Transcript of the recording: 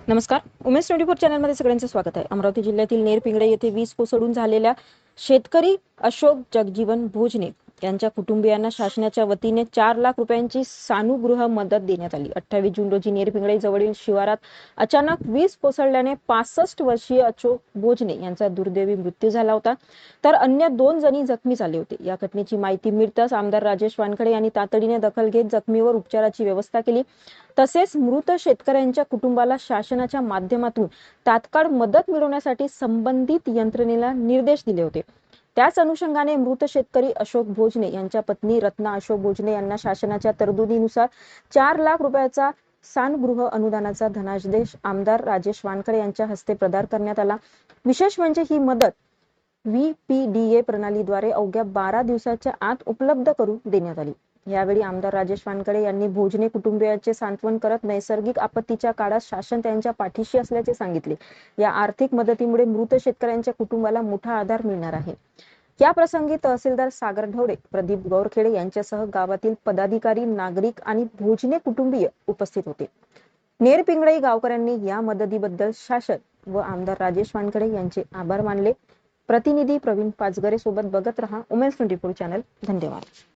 नमस्कार. उमेश 24 चॅनलमध्ये सगळ्यांचं स्वागत आहे. अमरावती जिल्ह्यातील नेरपिंगळे येथे वीज कोसळून झालेल्या शेतकरी अशोक जगजीवन भोजने यांच्या कुटुंबियांना शासनाच्या वतीने 4 लाख रुपयांची सानुग्रह मदत देण्यात आली. 28 जून रोजी नेरपिंगळे जवळील शिवारात अचानक वीज कोसळल्याने 65 वर्षीय अशोक भोजने यांचा दुर्दैवी मृत्यू झाला होता, तर अन्य 2 जणी जखमी झाले होते. या घटनेची माहिती मिळताच आमदार राजेश वानखडे यांनी तातडीने दखल घेत जखमीवर उपचाराची व्यवस्था केली. तसेच मृत शेतकऱ्यांच्या कुटुंबाला शासनाच्या माध्यमातून तात्काळ मदत मिळवण्यासाठी संबंधित यंत्रणेला निर्देश दिले होते. त्याच अनुषंगाने मृत शेतकरी अशोक भोजने यांच्या पत्नी रत्ना अशोक भोजने यांना शासनाच्या तरतुदीनुसार 4 लाख रुपयाचा सानुग्रह अनुदानाचा धनादेश आमदार राजेश वानखडे यांच्या हस्ते प्रदान करण्यात आला. विशेष म्हणजे ही मदत VPDA प्रणालीद्वारे अवघ्या 12 दिवसाच्या आत उपलब्ध करून देण्यात आली. यावेळी आमदार राजेश वानखडे यांनी भोजने कुटुंबियांचे सांत्वन करत नैसर्गिक आपत्तीच्या काळात शासन त्यांच्या पाठीशी असल्याचे सांगितले. या आर्थिक मदतीमुळे मृत शेतकऱ्यांच्या कुटुंबाला मोठा आधार मिळणार आहे. या प्रसंगी तहसीलदार सागर ढवळे, प्रदीप गौरखेडे यांच्यासह गावातील पदाधिकारी, नागरिक आणि भोजने कुटुंबीय उपस्थित होते. नेरपिंगळई गावकऱ्यांनी या मदतीबद्दल शासन व आमदार राजेश वानखडे यांचे आभार मानले. प्रतिनिधी प्रवीण पाचगरे सोबत बघत रहा उमेश 24 चॅनल. धन्यवाद.